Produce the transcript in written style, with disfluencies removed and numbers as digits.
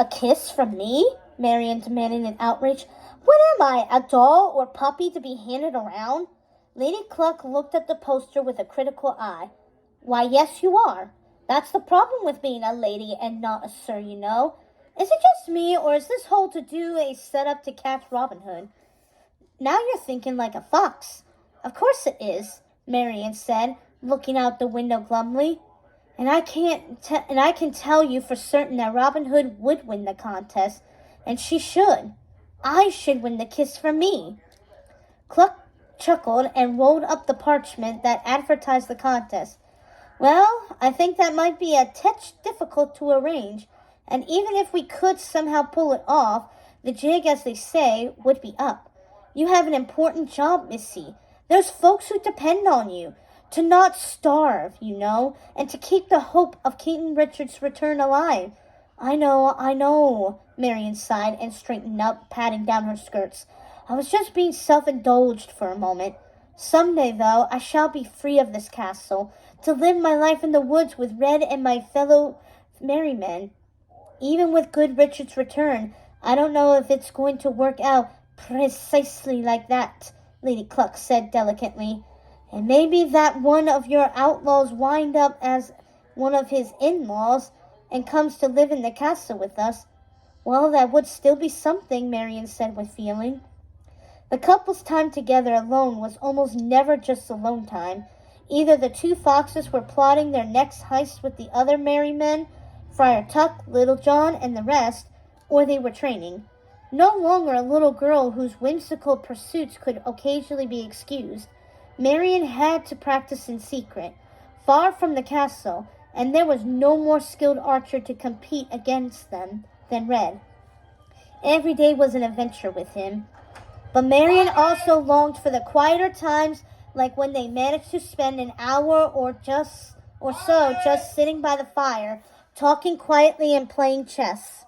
A kiss from me? Marian demanded in outrage. What am I, a doll or puppy to be handed around? Lady Cluck looked at the poster with a critical eye. Why, yes, you are. That's the problem with being a lady and not a sir, you know. Is it just me, or is this whole to-do a setup to catch Robin Hood? Now you're thinking like a fox. Of course it is, Marian said, looking out the window glumly. And I can tell you for certain that Robin Hood would win the contest, and she should. I should win the kiss from me. Cluck chuckled and rolled up the parchment that advertised the contest. Well, I think that might be a touch difficult to arrange, and even if we could somehow pull it off, the jig, as they say, would be up. You have an important job, Missy. There's folks who depend on you. To not starve, you know, and to keep the hope of King Richard's return alive. I know, Marian sighed and straightened up, patting down her skirts. I was just being self-indulged for a moment. Someday, though, I shall be free of this castle, to live my life in the woods with Red and my fellow merrymen. Even with good Richard's return, I don't know if it's going to work out precisely like that, Lady Cluck said delicately. And maybe that one of your outlaws wind up as one of his in-laws and comes to live in the castle with us. Well, that would still be something, Marian said with feeling. The couple's time together alone was almost never just alone time. Either the two foxes were plotting their next heist with the other merry men, Friar Tuck, Little John, and the rest, or they were training. No longer a little girl whose whimsical pursuits could occasionally be excused. Marian had to practice in secret, far from the castle, and there was no more skilled archer to compete against them than Red. Every day was an adventure with him. But Marian also longed for the quieter times, like when they managed to spend an hour or so just sitting by the fire, talking quietly and playing chess.